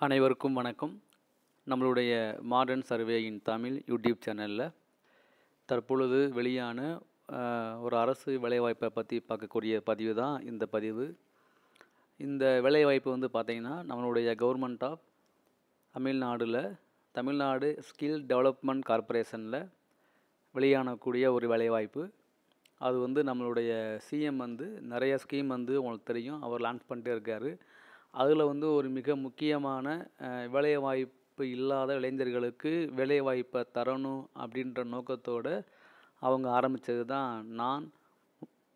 அனைவருக்கும் வணக்கம். நம்மளுடைய மாடர்ன் சர்வேயின் தமிழ் யூடியூப் சேனலில் தற்பொழுது வெளியான ஒரு அரசு வேலைவாய்ப்பை பற்றி பார்க்கக்கூடிய பதிவு தான் இந்த பதிவு. இந்த வேலைவாய்ப்பு பார்த்திங்கன்னா நம்மளுடைய government of Tamil Nadu skill development கார்ப்பரேஷனில் வெளியானக்கூடிய ஒரு வேலைவாய்ப்பு. அது நம்மளுடைய சிஎம் நிறைய ஸ்கீம் உங்களுக்கு தெரியும், அவர் லான்ச் பண்ணிட்டே இருக்கார். அதில் ஒரு மிக முக்கியமான வேலைவாய்ப்பு இல்லாத இளைஞர்களுக்கு வேலைவாய்ப்பை தரணும் அப்படின்ற நோக்கத்தோடு அவங்க ஆரம்பித்தது தான் நான்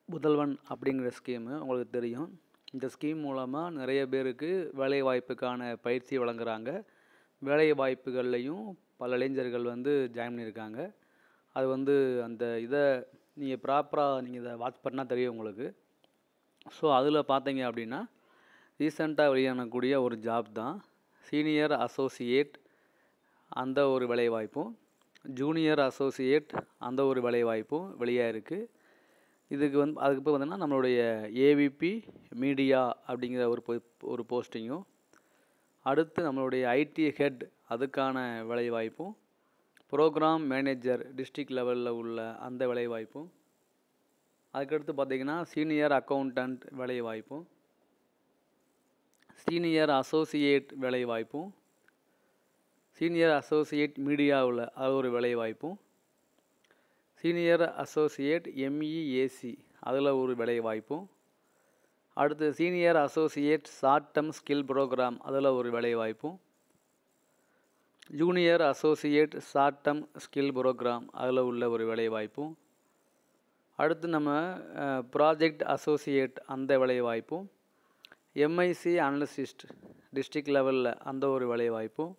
முதல்வன் அப்படிங்கிற ஸ்கீமு. உங்களுக்கு தெரியும், இந்த ஸ்கீம் மூலமாக நிறைய பேருக்கு வேலைவாய்ப்புக்கான பயிற்சி வழங்குகிறாங்க. வேலைவாய்ப்புகள்லையும் பல இளைஞர்கள் ஜாயின் பண்ணியிருக்காங்க. அது அந்த இதை நீங்கள் ப்ராப்பராக நீங்கள் இதை வாட்ச் பண்ணால் தெரியும் உங்களுக்கு. ஸோ அதில் பார்த்தீங்க அப்படின்னா ரீசெண்டாக வெளியானக்கூடிய ஒரு ஜாப் தான் சீனியர் அசோசியேட், அந்த ஒரு வேலைவாய்ப்பும் ஜூனியர் அசோசியேட் அந்த ஒரு வேலைவாய்ப்பும் வெளியாக இருக்குது. இதுக்கு அதுக்கு இப்போ பார்த்தீங்கன்னா நம்மளுடைய ஏவிபி மீடியா அப்படிங்கிற ஒரு போஸ்டிங்கும், அடுத்து நம்மளுடைய ஐடி ஹெட் அதுக்கான வேலைவாய்ப்பும், ப்ரோக்ராம் மேனேஜர் டிஸ்ட்ரிக்ட் லெவலில் உள்ள அந்த வேலைவாய்ப்பும், அதுக்கடுத்து பார்த்திங்கன்னா சீனியர் அக்கௌண்டண்ட் வேலைவாய்ப்பும், சீனியர் அசோசியேட் வேலைவாய்ப்பும், சீனியர் அசோசியேட் மீடியாவில் அது ஒரு வேலைவாய்ப்பும், சீனியர் அசோசியேட் எம்இஏசி அதில் ஒரு வேலைவாய்ப்பும், அடுத்து senior associate short term skill programme அதில் ஒரு வேலைவாய்ப்பும், junior associate short term skill programme அதில் உள்ள ஒரு வேலைவாய்ப்பும், அடுத்து நம்ம ப்ராஜெக்ட் அசோசியேட் அந்த வேலைவாய்ப்பும், எம்ஐசி அனலிஸ்ட் டிஸ்ட்ரிக்ட் லெவலில் அந்த ஒரு வேலைவாய்ப்பும்,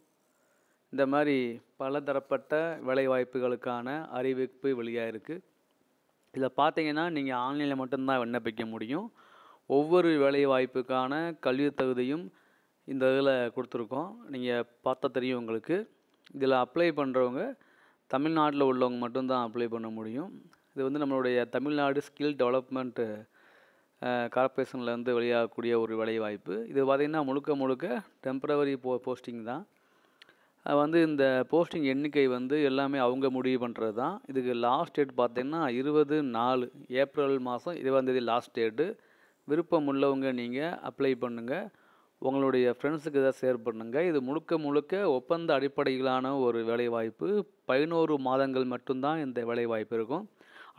இந்த மாதிரி பலதரப்பட்ட வேலைவாய்ப்புகளுக்கான அறிவிப்பு வெளியாக இருக்குது. இதில் பார்த்தீங்கன்னா நீங்கள் ஆன்லைனில் மட்டும்தான் விண்ணப்பிக்க முடியும். ஒவ்வொரு வேலைவாய்ப்புக்கான கல்வி தகுதியும் இந்த இதில் கொடுத்துருக்கோம், நீங்கள் பார்த்தா தெரியும் உங்களுக்கு. இதில் அப்ளை பண்ணுறவங்க தமிழ்நாட்டில் உள்ளவங்க மட்டும்தான் அப்ளை பண்ண முடியும். இது நம்மளுடைய தமிழ்நாடு ஸ்கில் டெவலப்மெண்ட்டு கார்ப்பரேஷனில் வெளியாகக்கூடிய ஒரு வேலைவாய்ப்பு. இது பார்த்திங்கன்னா முழுக்க டெம்பரவரி போஸ்டிங் தான். இந்த போஸ்டிங் எண்ணிக்கை எல்லாமே அவங்க முடிவு பண்ணுறது தான். இதுக்கு லாஸ்ட் டேட் பார்த்திங்கன்னா 24 ஏப்ரல் மாதம் 20ஆம் தேதி லாஸ்ட் டேட்டு. விருப்பம் உள்ளவங்க நீங்கள் அப்ளை பண்ணுங்கள், உங்களுடைய ஃப்ரெண்ட்ஸுக்கு இதை ஷேர் பண்ணுங்கள். இது முழுக்க ஒப்பந்த அடிப்படையிலான ஒரு வேலைவாய்ப்பு. 11 மாதங்கள் மட்டும்தான் இந்த வேலைவாய்ப்பு இருக்கும்.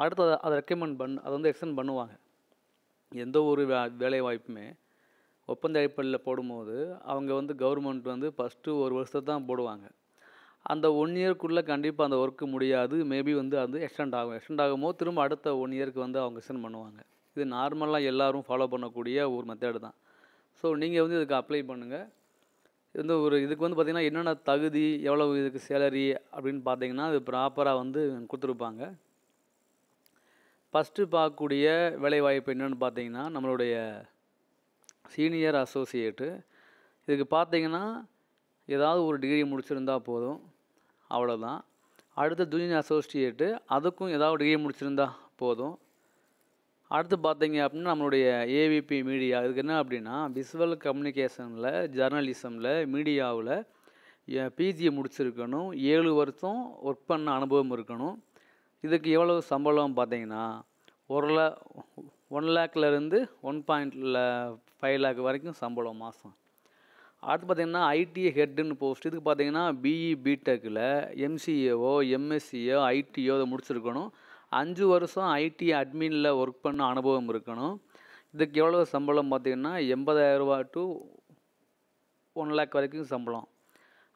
அடுத்து அதை ரெக்கமெண்ட் அதை எக்ஸ்டெண்ட் பண்ணுவாங்க. எந்த ஒரு வேலைவாய்ப்புமே ஒப்பந்த அடிப்படையில் போடும்போது அவங்க கவர்மெண்ட் ஃபஸ்ட்டு ஒரு வருஷத்தை தான் போடுவாங்க. அந்த 1 இயர்க்குள்ளே கண்டிப்பாக அந்த ஒர்க்கு முடியாது. மேபி அது எக்ஸ்டெண்ட் ஆகும்போது திரும்ப அடுத்த 1 இயருக்கு அவங்க எக்ஸ்டெண்ட் பண்ணுவாங்க. இது நார்மலாக எல்லோரும் ஃபாலோ பண்ணக்கூடிய ஒரு மெத்தடு தான். ஸோ நீங்கள் இதுக்கு அப்ளை பண்ணுங்கள். இதுக்கு பார்த்திங்கன்னா என்னென்ன தகுதி, எவ்வளவு இதுக்கு சேலரி அப்படின்னு பார்த்தீங்கன்னா அது ப்ராப்பராக கொடுத்துருப்பாங்க. ஃபஸ்ட்டு பார்க்கக்கூடிய வேலைவாய்ப்பு என்னென்னு பார்த்தீங்கன்னா நம்மளுடைய சீனியர் அசோசியேட்டு. இதுக்கு பார்த்தீங்கன்னா ஏதாவது ஒரு டிகிரி முடிச்சிருந்தால் போதும், அவ்வளோதான். அடுத்து ஜூனியர் அசோசியேட்டு, அதுக்கும் ஏதாவது டிகிரி முடிச்சிருந்தா போதும். அடுத்து பார்த்தீங்க அப்படின்னா நம்மளுடைய ஏவிபி மீடியா. இதுக்கு என்ன அப்படின்னா விசுவல் கம்யூனிகேஷனில், ஜர்னலிசமில், மீடியாவில் பிஜி முடிச்சிருக்கணும், 7 வருஷம் ஒர்க் பண்ண அனுபவம் இருக்கணும். இதுக்கு எவ்வளவு சம்பளம் பார்த்தீங்கன்னா 1 லேக்லேருந்து 1.5 லேக் வரைக்கும் சம்பளம் மாதம். அடுத்து பார்த்திங்கன்னா ஐடி ஹெட்டுன்னு போஸ்ட். இதுக்கு பார்த்திங்கன்னா பிஇ பிடெக்கில் எம்சிஏவோ எம்எஸ்சியோ ஐடியோ அதை முடிச்சிருக்கணும். 5 வருஷம் ஐடி அட்மினில் ஒர்க் பண்ண அனுபவம் இருக்கணும். இதுக்கு எவ்வளோ சம்பளம் பார்த்திங்கன்னா 80,000 ரூபா டு 1 லேக் வரைக்கும் சம்பளம்.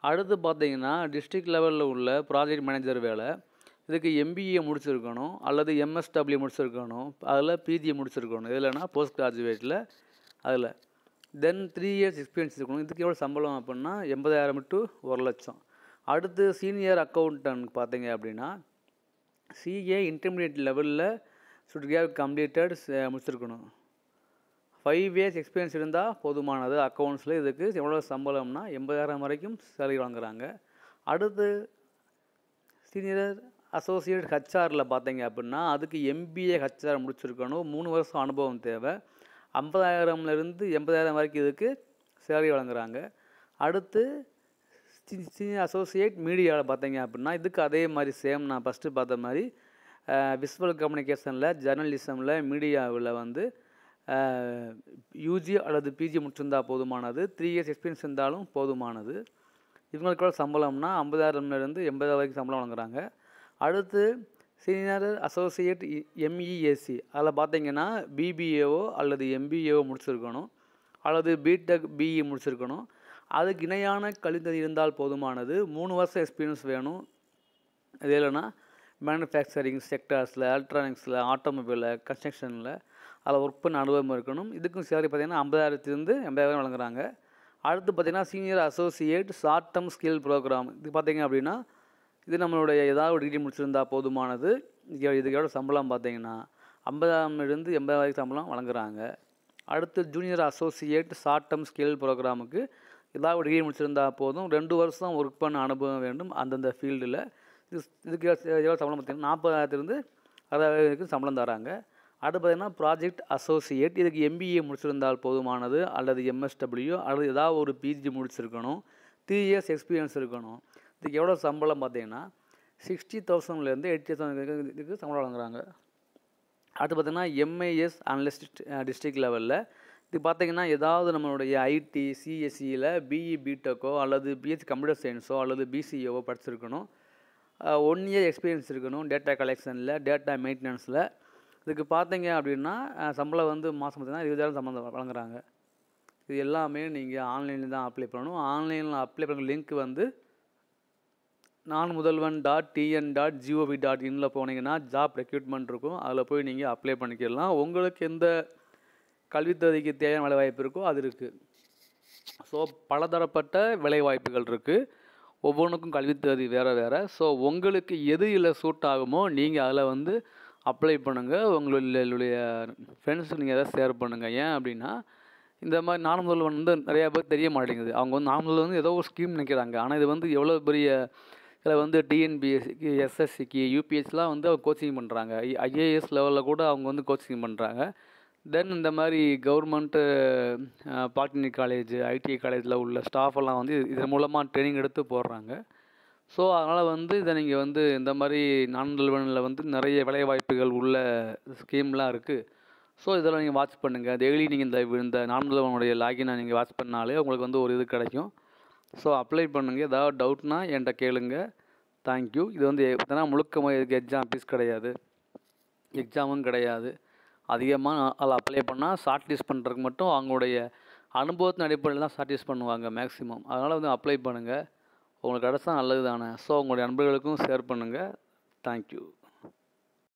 அடுத்து பார்த்திங்கன்னா டிஸ்ட்ரிக்ட் லெவலில் உள்ள ப்ராஜெக்ட் மேனேஜர் வேலை. இதுக்கு எம்பிஏ முடிச்சிருக்கணும் அல்லது எம்எஸ்டபிள்யூ முடிச்சிருக்கணும், அதில் பிஜி முடிச்சிருக்கணும். இல்லைனா போஸ்ட் கிராஜுவேட்டில் அதில் தென் 3 இயர்ஸ் எக்ஸ்பீரியன்ஸ் இருக்கணும். இதுக்கு எவ்வளோ சம்பளம் அப்படின்னா 80,000 டு 1 லட்சம். அடுத்து சீனியர் அக்கௌண்டன்ட் பார்த்தீங்க அப்படின்னா சிஏ இன்டர்மீடியட் லெவலில் ஷுட் ஹேவ் கம்ப்ளீட்டட் முடிச்சிருக்கணும். 5 இயர்ஸ் எக்ஸ்பீரியன்ஸ் இருந்தால் போதுமானது அக்கௌண்ட்ஸில். இதுக்கு எவ்வளோ சம்பளம்னா 80,000 வரைக்கும் சேலரி வாங்குகிறாங்க. அடுத்து சீனியர் அசோசியேட் ஹெச்ஆரில் பார்த்தீங்க அப்படின்னா அதுக்கு எம்பிஏ ஹெச்ஆர் முடிச்சிருக்கணும், 3 வருஷம் அனுபவம் தேவை. 50,000லேருந்து 80,000 வரைக்கும் இதுக்கு சேலரி வழங்குறாங்க. அடுத்து சீனியர் அசோசியேட் மீடியாவில் பார்த்தீங்க அப்படின்னா இதுக்கு அதே மாதிரி சேம் நான் ஃபஸ்ட்டு பார்த்த மாதிரி விசுவல் கம்யூனிகேஷனில் ஜேர்னலிசமில் மீடியாவில் வந்து யூஜி அல்லது பிஜி முடிச்சிருந்தால் போதுமானது, 3 இயர்ஸ் எக்ஸ்பீரியன்ஸ் இருந்தாலும் போதுமானது. இவங்களுக்கோட சம்பளம்னா 50,000லேருந்து 80,000 வரைக்கும் சம்பளம் வழங்குறாங்க. அடுத்து சீனியர் அசோசியேட் எம்இஎஸ்சி அதில் பார்த்தீங்கன்னா பிபிஏஓ அல்லது எம்பிஏஓ முடிச்சிருக்கணும், அல்லது பிடெக் பிஇ முடிச்சிருக்கணும். அதுக்கு இணையான கல்வித்தகுதி இருந்தால் போதுமானது. 3 வருஷம் எக்ஸ்பீரியன்ஸ் வேணும். இது இல்லைன்னா மேனுஃபேக்சரிங் செக்டார்ஸில், எலக்ட்ரானிக்ஸில், ஆட்டோமொபைலில், கன்ஸ்ட்ரக்ஷனில் அதில் ஒர்க் பண்ண அனுபவம் இருக்கணும். இதுக்கும் சேலரி பார்த்திங்கன்னா 50,000லேருந்து 80,000 வழங்குறாங்க. அடுத்து பார்த்திங்கன்னா senior associate short term skill programme. இது பார்த்திங்க அப்படின்னா இது நம்மளுடைய ஏதாவது ஒரு டிகிரி முடிச்சிருந்தால் போதுமானது. இதுக்கு எவ்வளோ சம்பளம் பார்த்திங்கன்னா 50,000லேருந்து 80,000 வரைக்கும் சம்பளம் வழங்குறாங்க. அடுத்து junior associate short term skill ப்ரோக்ராமுக்கு ஏதாவது ஒரு டிகிரி முடிச்சிருந்தால் போதும், 2 வருஷம் ஒர்க் பண்ண அனுபவம் வேண்டும் அந்தந்த ஃபீல்டில். இதுக்கு எவ்வளோ சம்பளம் பார்த்திங்கன்னா 40,000லேருந்து 60,000 வரைக்கும் சம்பளம் தராங்க. அடுத்து பார்த்திங்கன்னா ப்ராஜெக்ட் அசோசியேட். இதுக்கு எம்பிஏ முடிச்சிருந்தால் போதுமானது, அல்லது எம்எஸ்டபிள்யூ அல்லது ஏதாவது ஒரு பிஜி முடிச்சிருக்கணும், 3 இயர்ஸ் எக்ஸ்பீரியன்ஸ் இருக்கணும். இதுக்கு எவ்வளோ சம்பளம் பார்த்திங்கன்னா 60,000லேருந்து 80,000 சம்பளம் வழங்குறாங்க. அடுத்து பார்த்திங்கன்னா எம்ஐஎஸ் அனலிஸ்ட் டிஸ்ட்ரிக்ட் லெவலில். இது பார்த்திங்கன்னா ஏதாவது நம்மளுடைய ஐடி சிஎஸ்சியில் பிஇ பிடெக்கோ அல்லது பிஎஸ்சி கம்ப்யூட்டர் சயின்ஸோ அல்லது பிசிஏவோ படிச்சிருக்கணும். 1 இயர் எக்ஸ்பீரியன்ஸ் இருக்கணும் டேட்டா கலெக்ஷனில், டேட்டா மெயின்டெனன்ஸில். இதுக்கு பார்த்தீங்க அப்படின்னா சம்பளம் வந்து மாதம் பார்த்திங்கன்னா 20,000 சம்பளம் வழங்குறாங்க. இது எல்லாமே நீங்கள் ஆன்லைனில் தான் அப்ளை பண்ணணும். ஆன்லைனில் அப்ளை பண்ணுற லிங்க் வந்து nanmudhalvan.tn.gov.in போனீங்கன்னா ஜாப் ரெக்ரூட்மெண்ட் இருக்கும். அதில் போய் நீங்கள் அப்ளை பண்ணிக்கலாம். உங்களுக்கு எந்த கல்வித்தகுதிக்கு தேவையான வேலைவாய்ப்பு இருக்கோ அது இருக்குது. ஸோ பலதரப்பட்ட வேலைவாய்ப்புகள் இருக்குது. ஒவ்வொன்றுக்கும் கல்வித்தகுதி வேறு வேறு. ஸோ உங்களுக்கு எது இல்லை சூட் ஆகுமோ நீங்கள் அதில் வந்து அப்ளை பண்ணுங்கள். உங்களுடைய ஃப்ரெண்ட்ஸுக்கு நீங்கள் எதாவது ஷேர் பண்ணுங்கள். ஏன் அப்படின்னா இந்த மாதிரி நான் முதல்வன் வந்து நிறையா பேர் தெரிய மாட்டேங்குது. அவங்க வந்து நான் முதல்வன் வந்து ஏதோ ஒரு ஸ்கீம் நினைக்கிறாங்க. ஆனால் இது வந்து எவ்வளோ பெரிய இதில் வந்து டிஎன்பிஎஸ்சிக்கு, எஸ்எஸ்சிக்கு, யூபிஎஸ்சிலாம் வந்து அவங்க கோச்சிங் பண்ணுறாங்க. ஐஏஎஸ் லெவலில் கூட அவங்க வந்து கோச்சிங் பண்ணுறாங்க. தென் இந்த மாதிரி கவர்மெண்ட்டு பாலிடெக்னிக் காலேஜ், ஐடிஐ காலேஜில் உள்ள ஸ்டாஃபெல்லாம் வந்து இதன் மூலமாக ட்ரைனிங் எடுத்து போடுறாங்க. ஸோ அதனால் வந்து இதை நீங்கள் வந்து இந்த மாதிரி நான் முதல்வனில் வந்து நிறைய வேலைவாய்ப்புகள் உள்ள ஸ்கீம்லாம் இருக்குது. ஸோ இதெல்லாம் நீங்கள் வாட்ச் பண்ணுங்கள். டெய்லி நீங்கள் இந்த நான் முதல்வனுடைய லாகினை நீங்கள் வாட்ச் பண்ணாலே உங்களுக்கு வந்து ஒரு இது கிடைக்கும். ஸோ அப்ளை பண்ணுங்கள். ஏதாவது டவுட்னா என்கிட்ட கேளுங்க. தேங்க்யூ. இது வந்து பார்த்தீங்கன்னா முழுக்க இதுக்கு எக்ஸாம் ஃபீஸ் கிடையாது, எக்ஸாமும் கிடையாது. அதிகமாக அதில் அப்ளை பண்ணால் ஷார்ட் லிஸ்ட் பண்ணுறதுக்கு மட்டும் அவங்களுடைய அனுபவத்தின் அடிப்படையில் தான் ஷார்ட் லிஸ்ட் பண்ணுவாங்க மேக்ஸிமம். அதனால் வந்து அப்ளை பண்ணுங்கள். உங்களுக்கு கிடச்சா நல்லது தானே. ஸோ உங்களுடைய நண்பர்களுக்கும் ஷேர் பண்ணுங்கள். தேங்க்யூ.